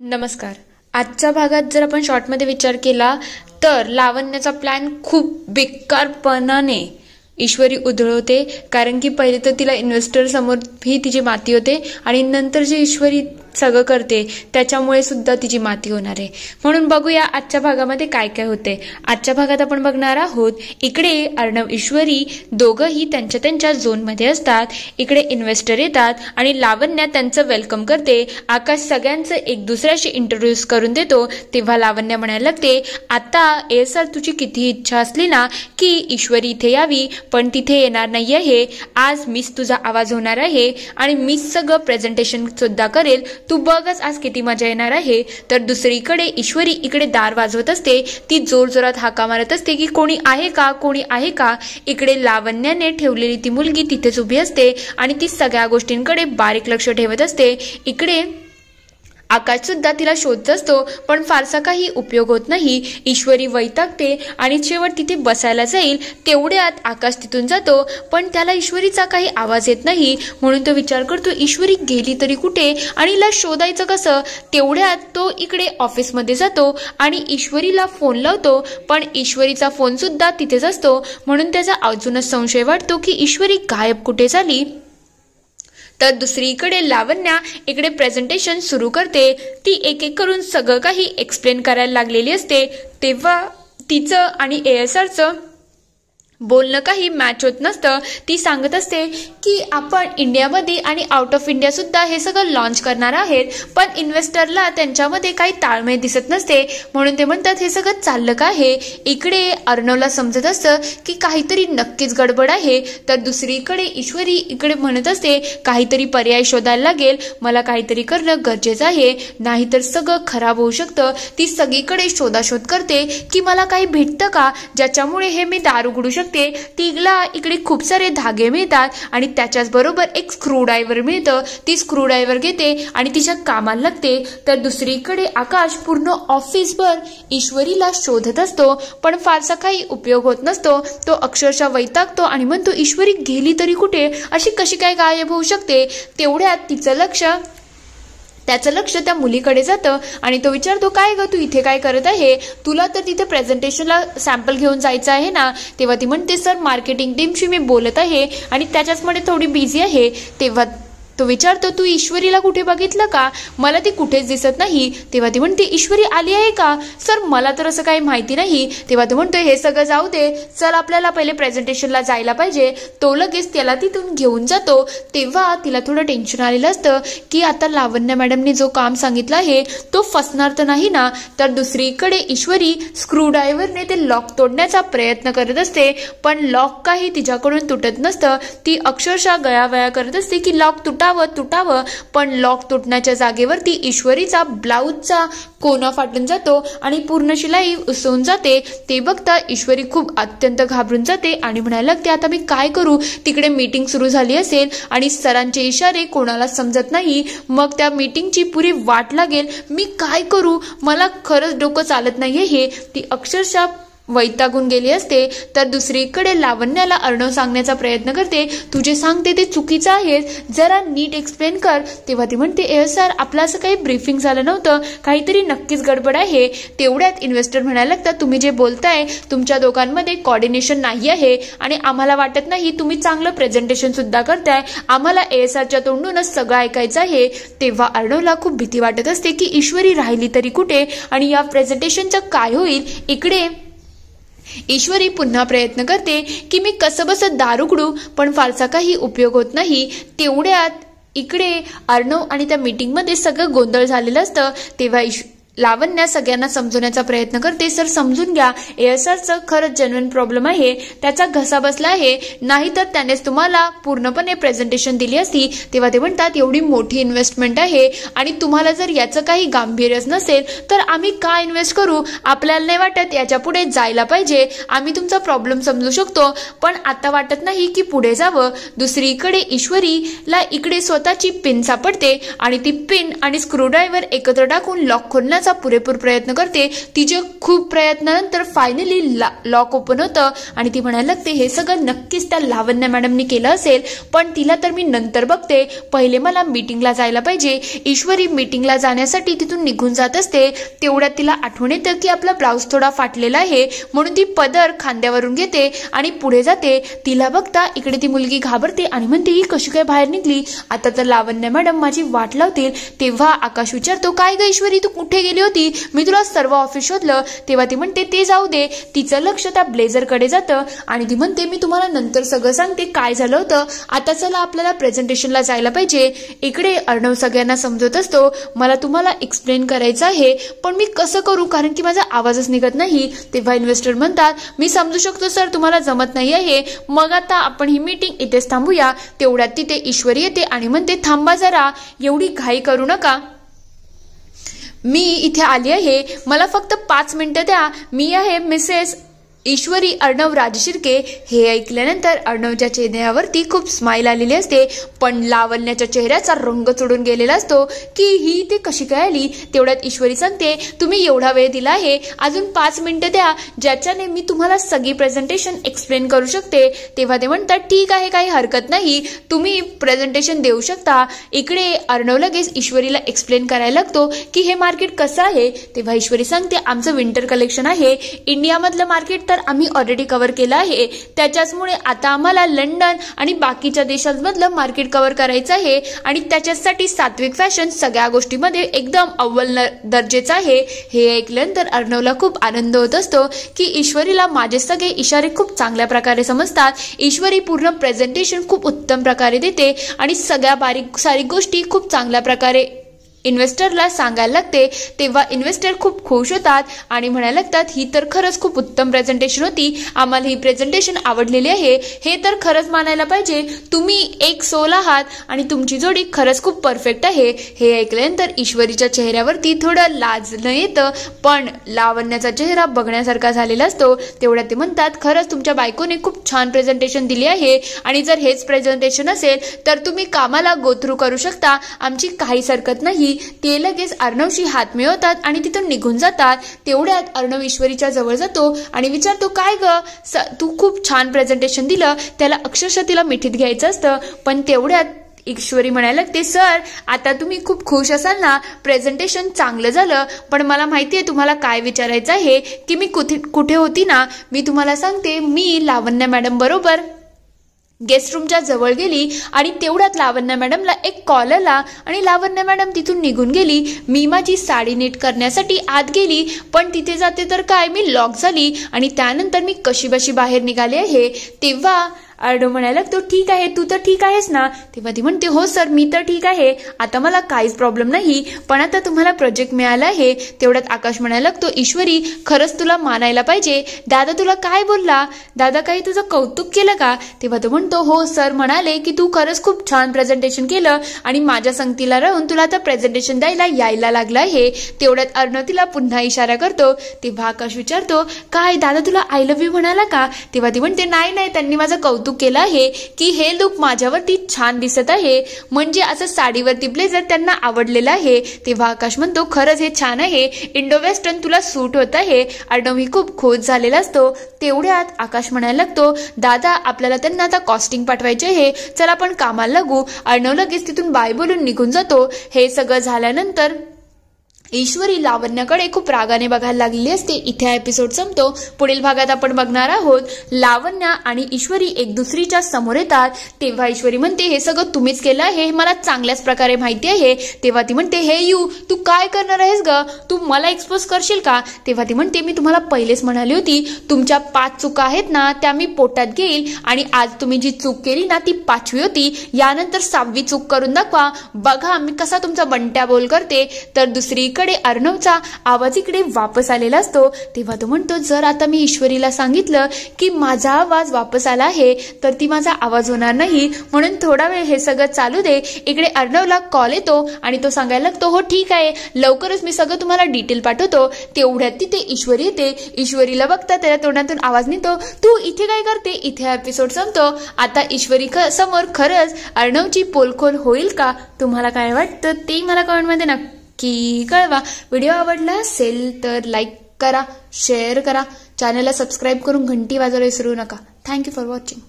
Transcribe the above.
नमस्कार. आजच्या भागात जर आपण शॉर्टमध्ये विचार केला तर लावण्याचा प्लॅन खूप बेकारपणाने ईश्वरी उधळवते. कारण की पहिले तर तिला इन्व्हेस्टर समोर ही तिची माती होते आणि नंतर जे ईश्वरी सगळं करते त्याच्यामुळे सुद्धा तिची माती होणार आहे. म्हणून बघूया आजच्या भागामध्ये काय काय होते. आजच्या भागात आपण बघणार आहोत इकडे अर्णव ईश्वरी दोघंही त्यांच्या त्यांच्या झोनमध्ये असतात. इकडे इन्व्हेस्टर येतात आणि लावण्या त्यांचं वेलकम करते. आकाश सगळ्यांचं एक दुसऱ्याशी इंट्रोड्यूस करून देतो. तेव्हा लावण्या म्हणायला लागते, आता सर तुझी किती इच्छा असली ना की ईश्वरी इथे यावी, पण तिथे येणार नाही आहे. आज मीच तुझा आवाज होणार आहे आणि मीच सगळं प्रेझेंटेशन सुद्धा करेल. तू बघच आज किती मजा येणार आहे. तर दुसरीकडे ईश्वरी इकडे दार वाजवत असते. ती जोरजोरात हाका मारत असते की कोणी आहे का, कोणी आहे का. इकडे लावण्याने ठेवलेली ती मुलगी तिथेच उभी असते आणि ती सगळ्या गोष्टींकडे बारीक लक्ष ठेवत असते. इकडे आकाश सुद्धा तिला शोधत असतो, पण फारसा काही उपयोग होत नाही. ईश्वरी वैतागते आणि शेवट तिथे बसायला जाईल तेवढ्यात आकाश तिथून जातो, पण त्याला ईश्वरीचा काही आवाज येत नाही. म्हणून तो विचार करतो ईश्वरी गेली तरी कुठे आणि हिला शोधायचं कसं. तेवढ्यात तो इकडे ऑफिसमध्ये जातो आणि ईश्वरीला फोन लावतो, पण ईश्वरीचा फोन सुद्धा तिथेच असतो. म्हणून त्याचा अजूनच संशय वाटतो की ईश्वरी गायब कुठे झाली. तर दुसरीकडे लावण्या इकडे प्रेझेंटेशन सुरू करते. ती एक एक करून सगळं काही एक्सप्लेन करायला लागलेली असते. तेव्हा तिचं आणि ASRचं बोलणं काही मॅच होत नसतं. ती सांगत असते की आपण इंडियामध्ये आणि आउट ऑफ इंडिया सुद्धा हे सगळं लॉन्च करणार आहेत, पण इन्व्हेस्टरला त्यांच्यामध्ये काही ताळमेळ दिसत नसते. म्हणून ते म्हणतात हे सगळं चाललं का आहे. इकडे अर्णवला समजत असतं की काहीतरी नक्कीच गडबड आहे. तर दुसरीकडे ईश्वरी इकडे म्हणत असते काहीतरी पर्याय शोधायला लागेल, मला काहीतरी करणं गरजेचं आहे, नाहीतर सगळं खराब होऊ शकतं. ती सगळीकडे शोधाशोध करते की मला काही भेटतं का ज्याच्यामुळे हे मी दार उघडू शकते. तिला इकडे खूप सारे धागे मिळतात आणि त्याच्याच बरोबर एक स्क्रूड्रायव्हर मिळतं. ती स्क्रूड्रायव्हर घेते आणि तिच्या कामाला लागते. तर दुसरीकडे आकाश पूर्ण ऑफिसभर ईश्वरीला शोधत असतो, पण फारसा काही उपयोग होत नसतो. तो अक्षरशः वैतागतो आणि म्हणतो ईश्वरी गेली तरी कुठे, अशी कशी काय गायब होऊ शकते. तेवढ्यात त्याचं लक्ष त्या मुलीकडे जातं आणि तो विचारतो काय ग तू इथे काय करत आहे, तुला तर तिथे प्रेझेंटेशनला सॅम्पल घेऊन जायचं आहे ना. तेव्हा ती म्हणते सर मार्केटिंग टीमशी मी बोलत आहे आणि त्याच्याचमध्ये थोडी बिझी आहे. तेव्हा तो विचारतो तू ईश्वरीला कुठे बघितलं का, मला ती कुठेच दिसत नाही. तेव्हा ती म्हणते ईश्वरी आली आहे का, सर मला तर असं काही माहिती नाही. तेव्हा तो म्हणतोय हे सगळं जाऊ दे, चल आपल्याला पहिले प्रेझेंटेशनला जायला पाहिजे. तो लगेच त्याला तिथून घेऊन जातो. तेव्हा तिला थोडं टेन्शन आलेलं असतं की आता लावण्या मॅडमने जो काम सांगितलं आहे तो फसणार तर नाही ना. तर दुसरीकडे ईश्वरी स्क्रूड्रायव्हरने ते लॉक तोडण्याचा प्रयत्न करत असते, पण लॉक काही तिच्याकडून तुटत नसतं. ती अक्षरशः गयावया करत असते की लॉक तुटावं, पण लॉक तुटण्याच्या जागेवरती ईश्वरीचा ब्लाऊजचा कोना फाटून जातो आणि पूर्ण शिलाई उसवून जाते. ते बघता ईश्वरी खूप अत्यंत घाबरून जाते आणि म्हणायला लागते आता मी काय करू. तिकडे मीटिंग सुरू झाली असेल आणि सरांचे इशारे कोणाला समजत नाही, मग त्या मीटिंगची पुरी वाट लागेल. मी काय करू, मला खरंच डोकं चालत नाहीये. हे ती अक्षरशः वैतागून गेली असते. तर दुसरीकडे लावण्याला अर्णव सांगण्याचा प्रयत्न करते, तुझे सांगते ते चुकीचं आहे, जरा नीट एक्सप्लेन कर. तेव्हा ती म्हणते सर आपलं असं काही ब्रीफिंग झालं नव्हतं, काहीतरी नक्कीच गडबड आहे. तेवढ्यात इन्व्हेस्टर म्हणायला लागतात तुम्ही जे बोलताय तुमच्या दोघांमध्ये कोऑर्डिनेशन नाही आहे आणि आम्हाला वाटत नाही तुम्ही चांगलं प्रेझेंटेशन सुद्धा करताय. आम्हाला ASRच्या तोंडूनच सगळं ऐकायचं आहे. तेव्हा अर्णवला खूप भीती वाटत असते की ईश्वरी राहिली तरी कुठे आणि या प्रेझेंटेशनचं काय होईल. इकडे ईश्वरी पुन्हा प्रयत्न करते की मी कसं बसं दार उघडू, पण फारसा काही उपयोग होत नाही. तेवढ्यात इकडे अर्णव आणि त्या मीटिंगमध्ये सगळं गोंधळ झालेलं असतं. तेव्हा लावण्या सगळ्यांना समजवण्याचा प्रयत्न करते, सर समजून घ्या ASRचं खरंच जेन्युइन प्रॉब्लेम आहे, त्याचा घसा बसला आहे, नाहीतर त्यानेच तुम्हाला पूर्णपणे प्रेझेंटेशन दिली असती. तेव्हा ते म्हणतात एवढी मोठी इन्व्हेस्टमेंट आहे आणि तुम्हाला जर याचं काही गांभीर्यच नसेल तर आम्ही का इन्व्हेस्ट करू. आपल्याला नाही वाटत याच्या पुढे जायला पाहिजे, आम्ही तुमचा प्रॉब्लेम समजू शकतो, पण आता वाटत नाही की पुढे जावं. दुसरीकडे ईश्वरीला इकडे स्वतःची पिन सापडते आणि ती पिन आणि स्क्रूड्रायव्हर एकत्र टाकून लॉक खोलण्याचा उघडण्याचा पुरेपूर प्रयत्न करते. तिचे खूप प्रयत्नानंतर फायनली लॉक ओपन होतं आणि ती म्हणायला लागते हे सगळं नक्कीच त्या लावण्य मॅडमनी केलं असेल, पण तिला तर मी नंतर बघते, पहिले मला मीटिंगला जायला पाहिजे. ईश्वरी मीटिंगला जाण्यासाठी तिथून निघून जात असते. तेवढ्यात तिला आठवण येतं की आपला ब्लाऊज थोडा फाटलेला आहे, म्हणून ती पदर खांद्यावरून घेते आणि पुढे जाते. तिला बघता इकडे ती मुलगी घाबरते आणि म्हणते ही कशी काय बाहेर निघली, आता तर लावण्य मॅडम माझी वाट लावतील. तेव्हा आकाश विचारतो काय ग ईश्वरी तू कुठे गेली होती, मी तुला सर्व ऑफिस शोधलं. तेव्हा ती म्हणते ते जाऊ दे. तिचं लक्ष त्या ब्लेझरकडे जातं आणि ती म्हणते मी तुम्हाला नंतर सगळं सांगते काय झालं होतं, आता चला आपल्याला प्रेझेंटेशनला जायला पाहिजे. इकडे अर्णव सगळ्यांना समजवत असतो मला तुम्हाला एक्सप्लेन करायचं आहे, पण मी कसं करू कारण की माझा आवाजच निघत नाही. तेव्हा इन्व्हेस्टर म्हणतात मी समजू शकतो सर तुम्हाला जमत नाही आहे, मग आता आपण ही मीटिंग इथेच थांबूया. तेवढ्यात तिथे ईश्वरी येते आणि म्हणते थांबा जरा, एवढी घाई करू नका, मी इथे आली आहे, मला फक्त 5 मिनिटं द्या. मी आहे मिसेस ईश्वरी अर्णव राजशिर्के. हे ऐकल्यानंतर अर्णवच्या चेहऱ्यावरती खूप स्माईल आलेली असते, पण लावण्याच्या चेहऱ्याचा रंग चढून गेलेला असतो की ही ते कशी काय आली. तेवढ्यात ईश्वरी सांगते तुम्ही एवढा वेळ दिला आहे, अजून 5 मिनिटं द्या ज्याच्याने मी तुम्हाला सगळी प्रेझेंटेशन एक्सप्लेन करू शकते. तेव्हा ते म्हणतात ठीक आहे काही हरकत नाही, तुम्ही प्रेझेंटेशन देऊ शकता. इकडे अर्णव लगेच ईश्वरीला एक्सप्लेन करायला लागतो की हे मार्केट कसं आहे. तेव्हा ईश्वरी सांगते आमचं विंटर कलेक्शन आहे, इंडियामधलं मार्केट तर आम्ही ऑलरेडी कव्हर केलं आहे, त्याच्याचमुळे आता आम्हाला लंडन आणि बाकीच्या देशांमधलं मार्केट कव्हर करायचं आहे आणि त्याच्यासाठी सात्विक फॅशन सगळ्या गोष्टीमध्ये एकदम अव्वल दर्जेचं आहे. हे ऐकल्यानंतर अर्णवला खूप आनंद होत असतो की ईश्वरीला माझे सगळे इशारे खूप चांगल्या प्रकारे समजतात. ईश्वरी पूर्ण प्रेझेंटेशन खूप उत्तम प्रकारे देते आणि सगळ्या बारीक सारीक गोष्टी खूप चांगल्या प्रकारे इन्व्हेस्टरला सांगायला लागते. तेव्हा इन्व्हेस्टर खूप खुश होतात आणि म्हणायला लागतात ही तर खरंच खूप उत्तम प्रेझेंटेशन होती, आम्हाला ही प्रेझेंटेशन आवडलेली आहे, हे तर खरंच मानायला पाहिजे, तुम्ही एक सोल आहात आणि तुमची जोडी खरंच खूप परफेक्ट आहे. हे ऐकल्यानंतर ईश्वरीच्या चेहऱ्यावरती थोडं लाजणं येतं, पण लावण्याचा चेहरा बघण्यासारखा झालेला असतो. तेवढ्यात ते म्हणतात खरंच तुमच्या बायकोने खूप छान प्रेझेंटेशन दिली आहे आणि जर हेच प्रेझेंटेशन असेल तर तुम्ही कामाला गो थ्रू करू शकता, आमची काहीच हरकत नाही. ते लगेच अर्णवशी हात मिळवतात आणि तिथून निघून जातात. तेवढ्यात अर्णव ईश्वरीच्या जवळ जातो आणि विचारतो काय ग तू खूप छान प्रेझेंटेशन दिलं, त्याला अक्षरशः तिला मिठीत घ्यायचं असतं. पण तेवढ्यात ईश्वरी म्हणायला लागते सर आता तुम्ही खूप खुश असाल ना, प्रेझेंटेशन चांगलं झालं, पण मला माहिती आहे तुम्हाला काय विचारायचं आहे की मी कुठे होती ना. मी तुम्हाला सांगते मी लावण्य मॅडम बरोबर गेस्ट रूमच्या जवळ गेली आणि तेवढ्यात लावण्य मॅडमला एक कॉल आला आणि लावण्य मॅडम तिथून निघून गेली. मी माझी साडी नीट करण्यासाठी आत गेली, पण तिथे जाते तर काय मी लॉक झाली आणि त्यानंतर मी कशीबशी बाहेर निघाले आहे. तेव्हा अर्णव म्हणायला लागतो ठीक आहे तू तर ठीक आहेस ना. तेव्हा ती म्हणते हो सर मी तर ठीक आहे, आता मला काहीच प्रॉब्लेम नाही, पण आता तुम्हाला प्रोजेक्ट मिळाला आहे. तेवढ्यात आकाश म्हणायला लागतो ईश्वरी खरंच तुला मानायला पाहिजे, दादा तुला काय बोलला, दादा काही तुझं कौतुक केलं का. तेव्हा तो म्हणतो हो सर म्हणाले की तू खरंच खूप छान प्रेझेंटेशन केलं आणि माझ्या संगतीला राहून तुला आता प्रेझेंटेशन द्यायला यायला लागलं आहे. तेवढ्यात अर्णव तिला पुन्हा इशारा करतो. तेव्हा आकाश विचारतो काय दादा तुला आय लव्ह यू म्हणाला का. तेव्हा ती म्हणते नाही त्यांनी माझं कौतुक केलं आहे की हे लुक माझ्यावरती छान दिसत आहे, म्हणजे असं साडीवरती ब्लेझर त्यांना आवडलेलं आहे. तेव्हा आकाश म्हणतो खरंच हे छान आहे, इंडो वेस्टर्न तुला सूट होत आहे. अर्णव ही खूप खुश झालेला असतो. तेवढ्यात आकाश म्हणायला लागतो दादा आपल्याला त्यांना आता कॉस्टिंग पाठवायचे आहे, चला आपण कामाला लागू. अर्णव लगेच तिथून बाय बोलून निघून जातो. हे सगळं झाल्यानंतर ईश्वरी लावण्याकडे खूप रागाने बघायला लागलेली असते. इथे एपिसोड संपतो. पुढील भागात आपण बघणार आहोत लावण्य आणि ईश्वरी एक दुसरीच्या समोर येतात. तेव्हा ईश्वरी म्हणते हे सगळं तुम्हीच केलं आहे, हे मला चांगल्याच प्रकारे माहिती आहे. तेव्हा ती म्हणते हे यू तू काय करणार आहेस ग, तू मला एक्सपोज करशील का. तेव्हा ती म्हणते मी तुम्हाला पहिलेच म्हणाली होती तुमच्या 5 चुका आहेत ना त्या मी पोटात घेईल आणि आज तुम्ही जी चूक केली ना ती 5वी होती, यानंतर 6वी चूक करून दाखवा, बघा मी कसा तुमचा बंट्या बोल करते. तर दुसरीकडे अर्णवचा आवाज इकडे वापस आलेला असतो. तेव्हा तो म्हणतो जर आता मी ईश्वरीला सांगितलं की माझा आवाज वापस आला आहे तर ती माझा आवाज होणार नाही, म्हणून थोडा वेळ हे सगळं चालू दे. इकडे अर्णवला कॉल येतो आणि तो सांगायला लागतो हो ठीक आहे लवकरच मी सगळं तुम्हाला डिटेल पाठवतो. तेवढ्यात तिथे ईश्वरी येते. ईश्वरीला बघता त्याच्या तोंडातून आवाज निघतो तू इथे काय करते. इथे एपिसोड संपतो. आता ईश्वरी समोर खरंच अर्णवची पोलखोल होईल का, तुम्हाला काय वाटतं ते मला कमेंटमध्ये नक्की नक्की कळवा. व्हिडिओ आवडला असेल तर लाईक करा, शेअर करा, चॅनलला सबस्क्राईब करून घंटी वाजवायला विसरू नका. Thank you for watching.